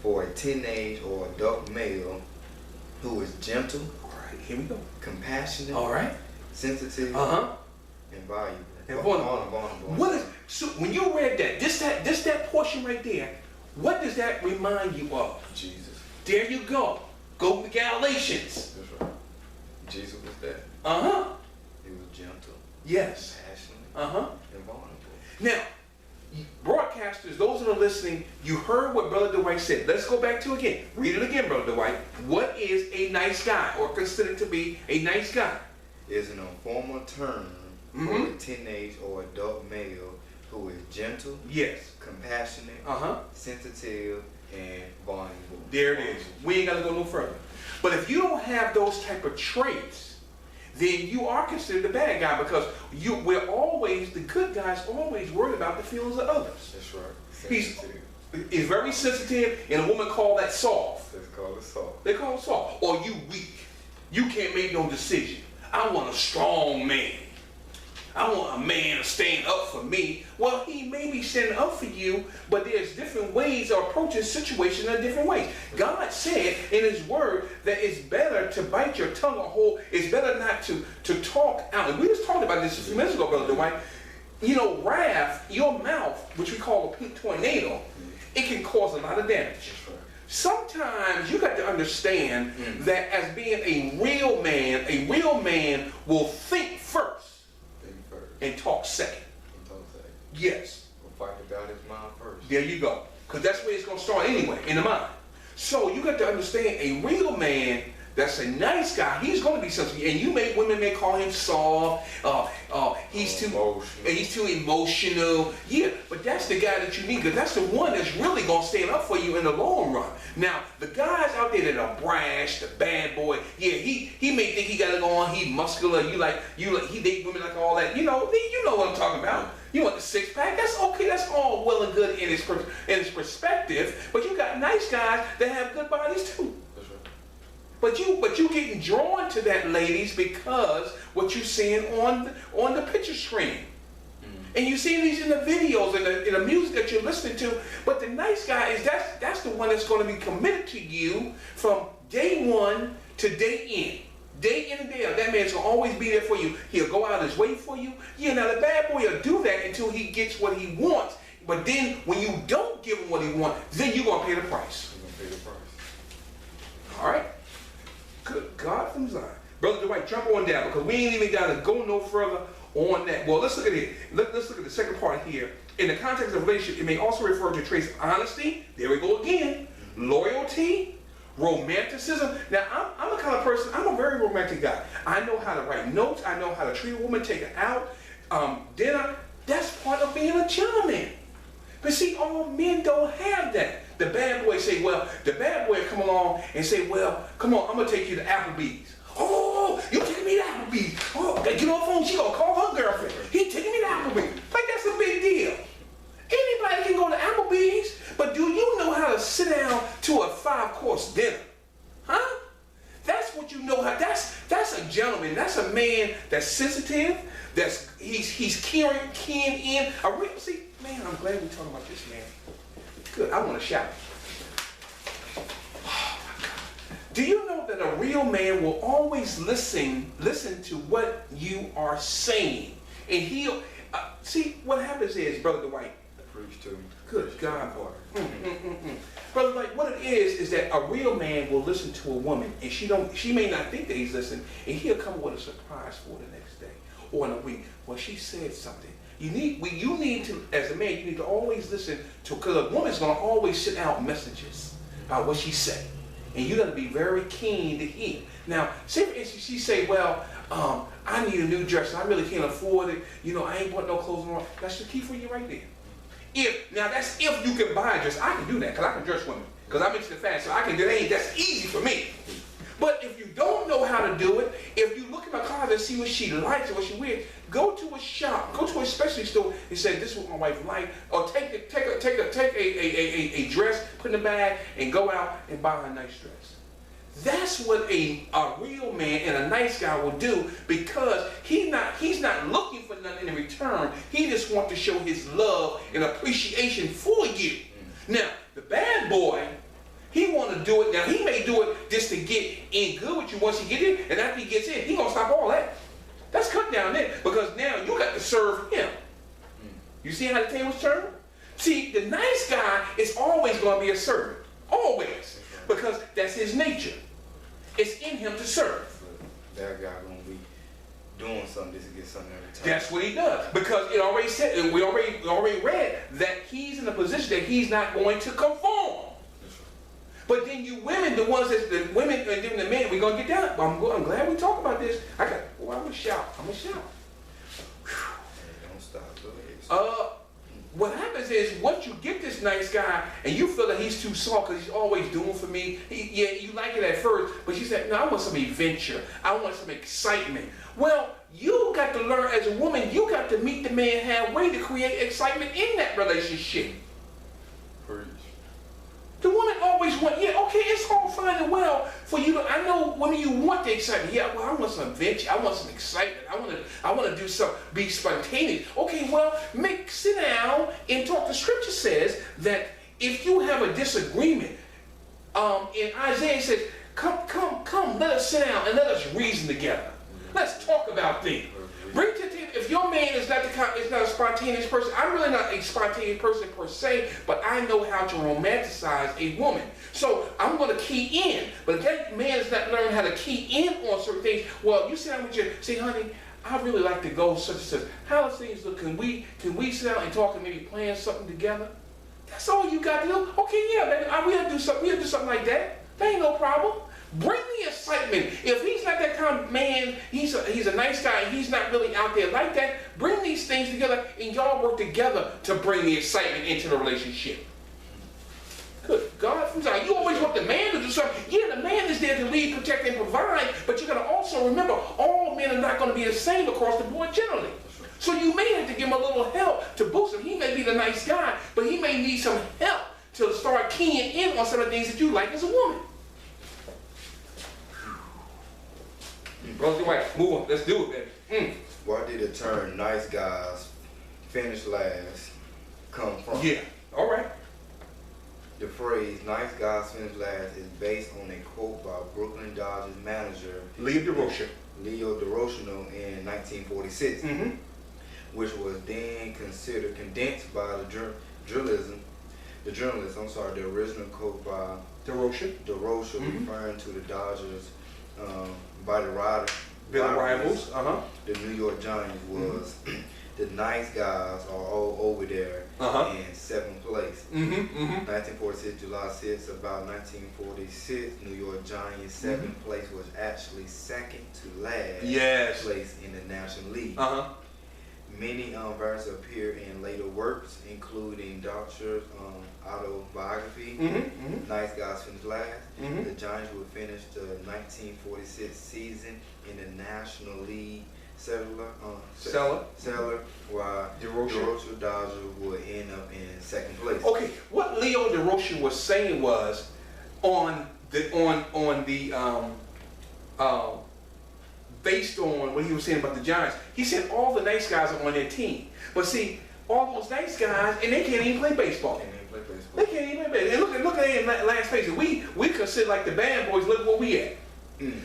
for a teenage or adult male who is gentle. All right, here we go. Compassionate. All right. Sensitive. And valuable. And vulnerable. What is, so when you read that, that portion right there, what does that remind you of? Jesus. There you go. Go to Galatians. That's right. Jesus was that. He was gentle. Yes. Compassionate. And vulnerable. Now, broadcasters, those that are listening, you heard what Brother Dwight said. Let's go back to it again. Read it again, Brother Dwight. What is a nice guy, or considered to be a nice guy? Is an informal term for a teenage or adult male who is gentle, yes, compassionate, sensitive, and vulnerable. There it is. We ain't got to go no further. But if you don't have those type of traits, then you are considered a bad guy, because we're always, the good guy's always worried about the feelings of others. That's right. He's very sensitive, and a woman call that soft. Let's call it soft. They call it soft. Or you weak. You can't make no decision. I want a strong man. I want a man to stand up for me. Well, he may be standing up for you, but there's different ways of approaching situations in different ways. God said in his word that it's better to bite your tongue a hole. It's better not to talk out. And we just talked about this a few minutes ago, Brother Dwight. You know, wrath, your mouth, which we call a pink tornado, it can cause a lot of damage. Sometimes you got to understand that as being a real man will think first. And talk second. Yes. We'll fight about his mind first. There you go. Because that's where it's going to start anyway, in the mind. So you got to understand, a real man that's a nice guy, he's going to be sensitive. And women may call him soft. He's too emotional. Yeah, but that's the guy that you need, because that's the one that's really going to stand up for you in the long run. Now, the guys out there that are brash, the bad boy, yeah, he may think he got it on, he muscular, he date women like all that. You know what I'm talking about. You want the six pack? That's okay. That's all well and good in his perspective. But you got nice guys that have good bodies too. But you getting drawn to that, ladies, because what you're seeing on the picture screen. And you see these in the videos and in the music that you're listening to. But the nice guy is that's the one that's going to be committed to you from day one to day in. Day in and day out. That man's going to always be there for you. He'll go out his way for you. Yeah, now the bad boy will do that until he gets what he wants. But then when you don't give him what he wants, then you're going to pay the price. You're going to pay the price. All right? Good God from Zion. Brother Dwight, jump on down, because we ain't even got to go no further on that. Well, let's look at it. Let's look at the second part here. In the context of relationship, it may also refer to traits of honesty. There we go again. Loyalty. Romanticism. Now, I'm the kind of person, I'm a very romantic guy. I know how to write notes. I know how to treat a woman, take her out, dinner. That's part of being a gentleman. But see, all men don't have that. The bad boy say, well, the bad boy come along and say, well, come on, I'm going to take you to Applebee's. Oh, you taking me to Applebee's. Oh, get on the phone, she going to call her girlfriend. He taking me to Applebee's. Like, that's a big deal. Anybody can go to Applebee's, but do you know how to sit down to a 5-course dinner? Huh? That's what you know how. That's a gentleman. That's a man that's sensitive. He's keying in. See, man, I'm glad we're talking about this, man. Good. I want to shout. Oh my God. Do you know that a real man will always listen to what you are saying, and he'll see what happens is, Brother Dwight. Preach to him. Good God, Brother, like what it is that a real man will listen to a woman, and she may not think that he's listening, and he'll come with a surprise for the next day or in a week. Well, she said something. You need to, as a man, you need to always listen to, because a woman's going to always send out messages about what she said, and you got to be very keen to hear. Now, say for instance, she say, well, I need a new dress, and I really can't afford it. You know, I ain't bought no clothes on. That's the key for you right there. That's if you can buy a dress. I can do that, because I can dress women, because I'm into the fashion, so I can do that. That's easy for me. But if you don't know how to do it, if you look in my closet and see what she likes or what she wears, go to a shop, go to a specialty store and say, this is what my wife likes, or take a dress, put in a bag, and go out and buy her a nice dress. That's what a real man and a nice guy will do, because he's not looking for nothing in return. He just wants to show his love and appreciation for you. Now, the bad boy, to do it. Now, he may do it just to get in good with you once he get in, and after he gets in, he going to stop all that. That's cut down there, because now you got to serve him. You see how the tables turn? See, the nice guy is always going to be a servant. Always. Because that's his nature. It's in him to serve. That guy going to be doing something just to get something every time. That's what he does. Because it already said, and we already read that he's in a position that he's not going to conform. But then you women, the ones that the women and then the men, we're gonna get down. I'm glad we talk about this. I'm gonna shout. I'm gonna shout. Hey, don't stop. Go ahead. What happens is once you get this nice guy and you feel that he's too soft because he's always doing for me. Yeah, you like it at first, but you said, no, I want some adventure. I want some excitement. Well, you got to learn as a woman. You got to meet the man halfway to create excitement in that relationship. Preach. The woman always want, yeah, okay, it's all fine and well for you to, I know when you want the excitement. Yeah, well, I want some adventure. I want some excitement. I want to do something, be spontaneous. Okay, well, sit down and talk. The scripture says that if you have a disagreement, in Isaiah it says, come, let us sit down and let us reason together. Let's talk about things. Bring to the table. If your man is not a spontaneous person, I'm really not a spontaneous person per se, but I know how to romanticize a woman. So I'm going to key in. But if that man is not learning how to key in on certain things, well, you sit down with say, honey, I really like to go such and such. How do things look? Can we sit down and talk and maybe plan something together? That's all you got to do. Okay, yeah, man, we'll do something like that. That ain't no problem. Bring the excitement. If he's not that kind of man, he's a nice guy, and he's not really out there like that, bring these things together and y'all work together to bring the excitement into the relationship. Good God from Zion. You always want the man to do something. Yeah, the man is there to lead, protect, and provide, but you got to also remember all men are not going to be the same across the board generally. So you may have to give him a little help to boost him. He may be the nice guy, but he may need some help to start keying in on some of the things that you like as a woman. Brother White, move on. Let's do it, baby. Where did the term nice guys finish last come from? Yeah, all right. The phrase nice guys finish last is based on a quote by Brooklyn Dodgers manager Leo DeRocher in 1946, which was then considered condensed by the original quote by DeRocher, referring to the Dodgers by the rivals. The New York Giants was the nice guys are all over there in seventh place. 1946, July 6th, about 1946, New York Giants seventh place was actually second to last place in the National League. Many verses appear in later works, including Dodger's autobiography, Nice Guys Finish Last. The Giants would finish the 1946 season in the National League cellar, while DeRocher Dodgers would end up in second place. Okay, what Leo DeRocher was saying was based on what he was saying about the Giants, he said all the nice guys are on their team. But see, all those nice guys, and they can't even play baseball. They can't even play baseball. And look at it, last face it, we consider like the bad boys, look where we at.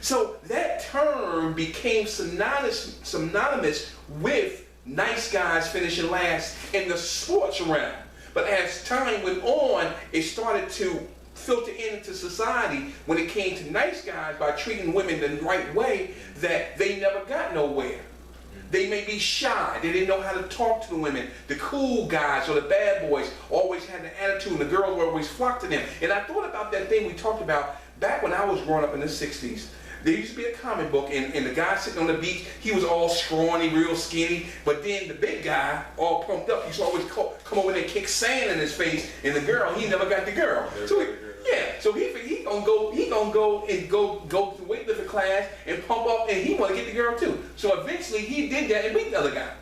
So that term became synonymous with nice guys finishing last in the sports realm. But as time went on, it started to filter into society when it came to nice guys by treating women the right way, that they never got nowhere. They may be shy. They didn't know how to talk to the women. The cool guys or the bad boys always had the attitude, and the girls were always flocked to them. And I thought about that thing we talked about back when I was growing up in the 60s. There used to be a comic book, and the guy sitting on the beach, he was all scrawny, real skinny, but then the big guy, all pumped up, he used to always come over there and kick sand in his face, and the girl, he never got the girl. So he gonna go and go to weightlifting class and pump up, and he want to get the girl too. So eventually he did that and beat the other guy.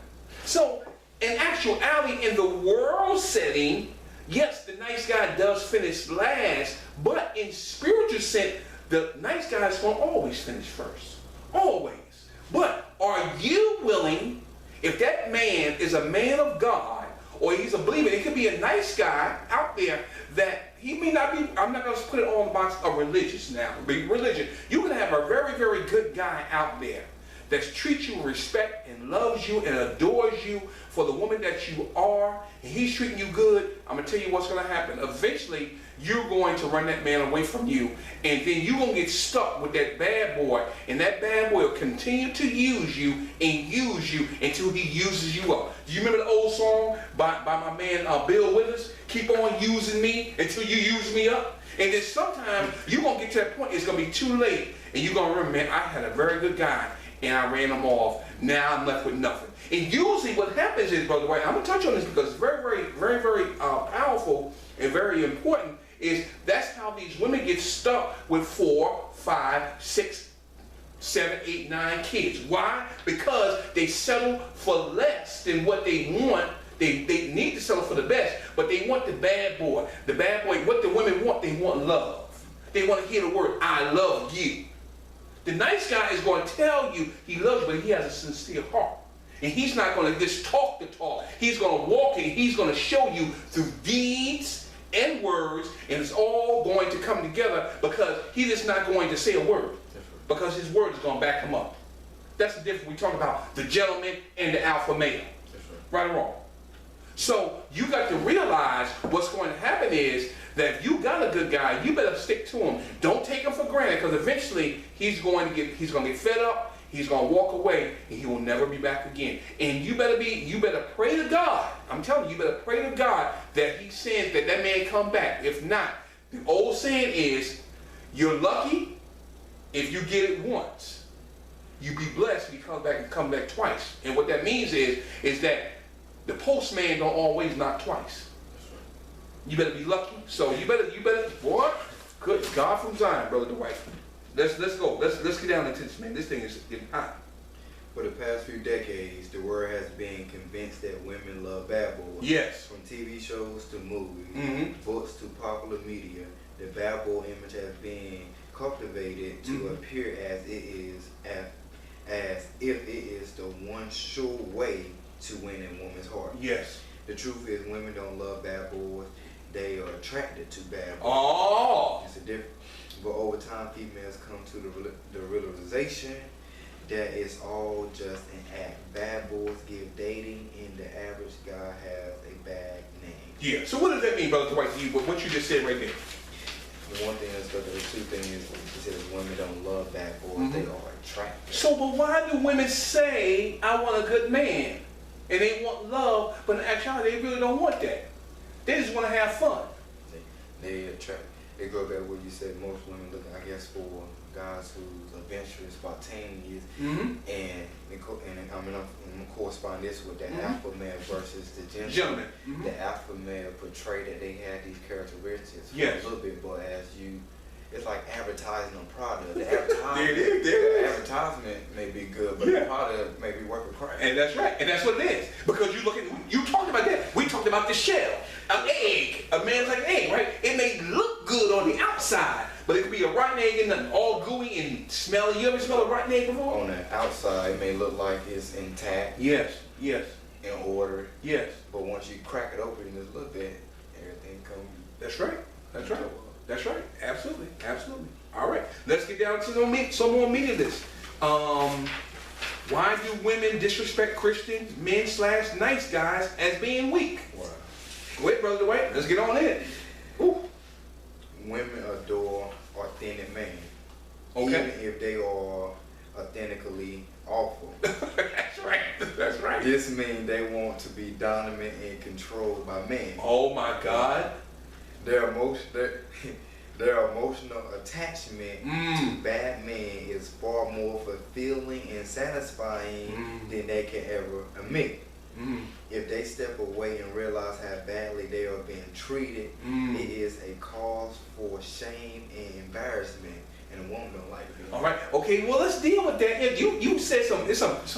So in actuality, in the world setting, yes, the nice guy does finish last, but in spiritual sense, the nice guy is going to always finish first. Always. But are you willing, if that man is a man of God, or he's a believer, it could be a nice guy out there that he may not be, I'm not going to put it on the box of religious now. Be religion. You can have a very, very good guy out there that treats you with respect and loves you and adores you for the woman that you are, and he's treating you good. I'm going to tell you what's going to happen. Eventually, you're going to run that man away from you, and then you're going to get stuck with that bad boy, and that bad boy will continue to use you until he uses you up. Do you remember the old song by my man Bill Withers? Keep on using me until you use me up. And then sometimes you're going to get to that point, it's going to be too late, and you're going to remember, man, I had a very good guy, and I ran him off. Now I'm left with nothing. And usually what happens is, Brother White, I'm going to touch on this because it's very, very, very, very powerful and very important, is that's how these women get stuck with 4, 5, 6, 7, 8, 9 kids. Why? Because they settle for less than what they want. They need to settle for the best, but they want the bad boy. The bad boy, what the women want, they want love. They want to hear the word, I love you. The nice guy is going to tell you he loves you, but he has a sincere heart. And he's not going to just talk the talk. He's going to walk it. He's going to show you through deeds and words, and it's all going to come together because he is not going to say a word because his word is going to back him up. That's the difference. We talk about the gentleman and the alpha male. Right or wrong? So you got to realize what's going to happen is that if you got a good guy, you better stick to him. Don't take him for granted because eventually he's going to get fed up. He's going to walk away and he will never be back again. And you better pray to God. I'm telling you, you better pray to God that he sends that man come back. If not, the old saying is, you're lucky if you get it once. You be blessed if he come back twice. And what that means is that the postman don't always knock twice. You better be lucky. So you better, boy, good God from Zion, Brother Dwight. Let's go. Let's get down into this, man. This thing is getting hot. For the past few decades, the world has been convinced that women love bad boys. Yes. From TV shows to movies, books to popular media, the bad boy image has been cultivated to appear as if it is the one sure way to win a woman's heart. Yes. The truth is, women don't love bad boys. They are attracted to bad boys. Oh. It's a different. But over time, females come to the realization that it's all just an act. Bad boys give dating, and the average guy has a bad name. Yeah. So what does that mean, Brother Dwight, to you? What you just said right there? The one thing is, but the two things is, he says women don't love bad boys. They are attracted. So, but why do women say, I want a good man? And they want love, but in actuality, they really don't want that. They just want to have fun. They attract. It goes back to what you said. Most women look, I guess, for guys who's adventurous, spontaneous, and I'm gonna correspond this with the alpha male versus the gentleman. The alpha male portray that they had these characteristics for a little bit, but it's like advertising on product. The advertisement may be good, but the product may be worth a crap. And that's right. And that's what it is. Because you talked about that. We talked about the shell. An egg. A man's like an egg, right? It may look good on the outside, but it could be a rotten egg and nothing, all gooey and smelly. You ever smell a rotten egg before? On the outside, it may look like it's intact. Yes. In order. Yes. But once you crack it open just a little bit, everything comes. That's right. That's right. Absolutely. All right. Let's get down to some more meat of this. Why do women disrespect Christians, men / nice guys as being weak? Wow. Go ahead, Brother Dwight. Let's get on in. Ooh. Women adore authentic men. Okay. Even if they are authentically awful. That's right. This means they want to be dominant and controlled by men. Oh my God. Their emotional attachment to bad men is far more fulfilling and satisfying than they can ever admit. If they step away and realize how badly they are being treated, it is a cause for shame and embarrassment, and a woman don't like it. All right. Okay. Well, let's deal with that. You said some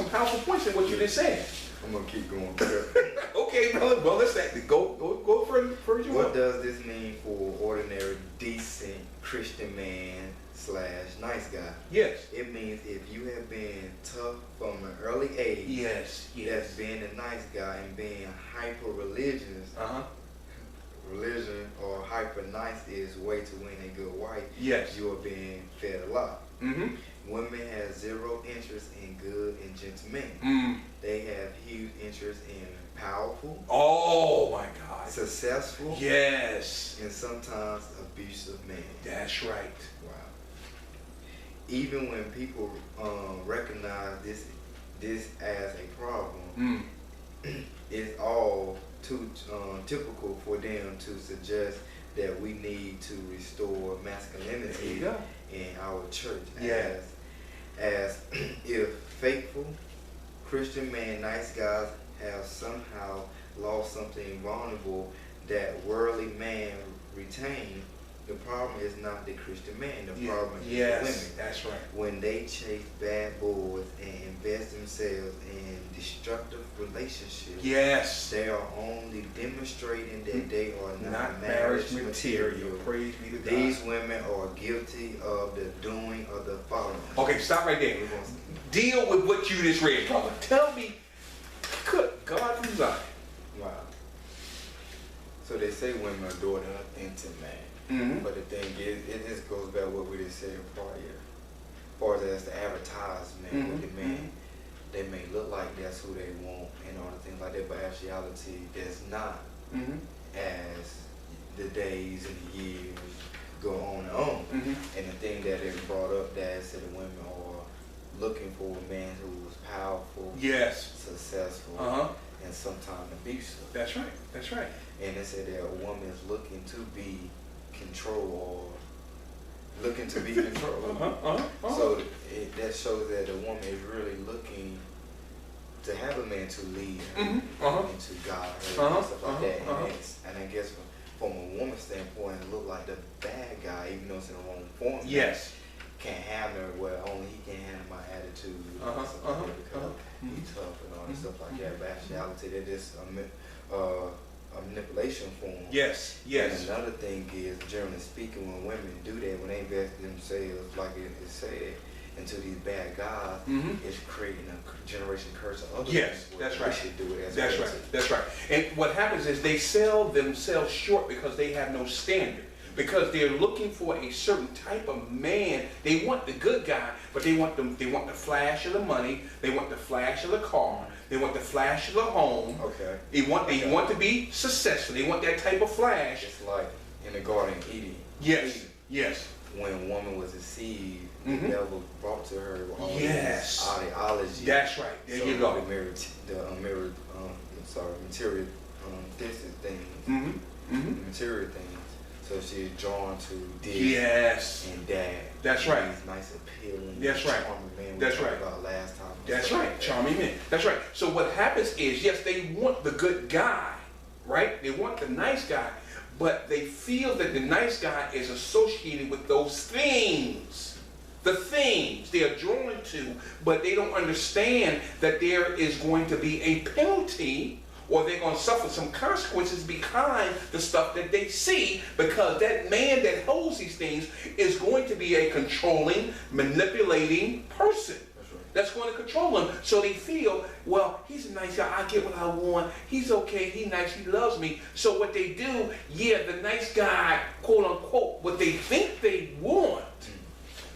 powerful points in what you just said. I'm gonna keep going. Okay, brother. Well, let's go further. What does this mean for ordinary, decent Christian man / nice guy? Yes. It means if you have been tough from an early age, yes, that's being a nice guy and being hyper religious, religion or hyper nice is way to win a good wife, yes, you are being fed a lot. Mm-hmm. Women have zero interest in good and gentle men. Mm. They have huge interest in powerful. Oh my God. Successful. Yes. And sometimes abusive men. That's right. Wow. Even when people recognize this as a problem, it's all too typical for them to suggest that we need to restore masculinity in our church. Yeah. As if faithful Christian men, nice guys, have somehow lost something vulnerable that worldly man retained. The problem is not the Christian man. The problem is the women. That's right. When they chase bad boys and invest themselves in destructive relationships, yes, they are only demonstrating that they are not marriage material. Praise be to God. These women are guilty of the doing of the following. Okay, stop right there. Deal with what you just read, brother. Tell me, good God from Zion. Wow. So they say women adore the authentic man. Mm-hmm. But the thing is, it just goes back to what we just said prior. As far as the advertisement with the men, they may look like that's who they want and all the things like that, but actuality that's not. As the days and the years go on and on. And the thing that is brought up that said the women are looking for a man who is powerful, yes, successful, and sometimes abusive. That's right. That's right. And they said that a woman is looking to be controlled or looking to be controlled. So that shows that a woman is really looking to have a man to lead her into God and stuff like that. And I guess from a woman's standpoint, it look like the bad guy, even though it's in the wrong form. Yes. Can't handle it. Well, only he can handle my attitude and stuff like that because he's tough and all that stuff like that. But actuality, that is a manipulation form. Yes, yes. And another thing is, generally speaking, when women do that, when they invest themselves, like it is said, into these bad guys, it's creating a generation curse of other yes, people. That's right. We should do it as that's well. right. That's right. And what happens is they sell themselves short because they have no standard. Because they're looking for a certain type of man. They want the good guy, but they want the flash of the money. They want the flash of the car. They want the flash of the home. Okay. They want to be successful. They want that type of flash. It's like in the Garden of Eden. Yes. Yes. When a woman was deceived, the devil brought to her all yes. this ideology. That's right. There you go. Material things. Material things. So she's drawn to this yes. and that. That's right. These nice appealing, that's right. charming men that's we right. talked about last time. That's right. Like charming men. That's right. So what happens is, yes, they want the good guy, right? They want the nice guy, but they feel that the nice guy is associated with those things. The things they are drawn to, but they don't understand that there is going to be a penalty or they're going to suffer some consequences behind the stuff that they see, because that man that holds these things is going to be a controlling, manipulating person. That's going to control them. So they feel, well, he's a nice guy. I get what I want. He's okay. He's nice. He loves me. So what they do, the nice guy, quote unquote, what they think they want,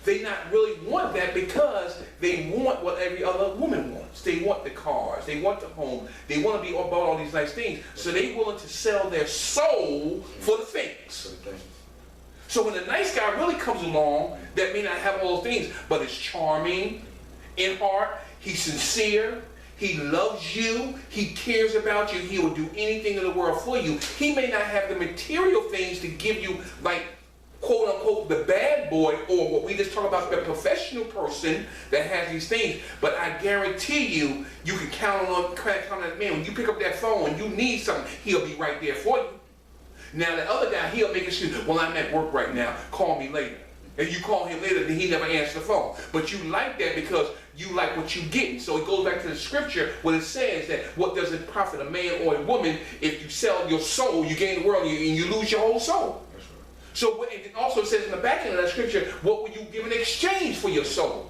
they not really want that because they want what every other woman wants. They want the cars. They want the home. They want to be about all these nice things. So they're willing to sell their soul for the things. So when the nice guy really comes along, that may not have all those things, but is charming in heart, he's sincere, he loves you, he cares about you, he will do anything in the world for you. He may not have the material things to give you, like, quote unquote, the bad boy, or what we just talk about, the professional person that has these things. But I guarantee you, you can count on that man. When you pick up that phone and you need something, he'll be right there for you. Now the other guy, he'll make excuse. Well, I'm at work right now. Call me later. And you call him later, then he never answers the phone. But you like that because you like what you're getting. So it goes back to the scripture when it says that what does it profit a man or a woman if you sell your soul, you gain the world, and you lose your whole soul. So it also says in the back end of that scripture, what will you give in exchange for your soul?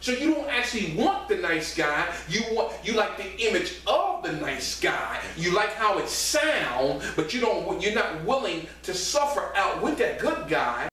So you don't actually want the nice guy. You like the image of the nice guy. You like how it sounds, but you're not willing to suffer out with that good guy.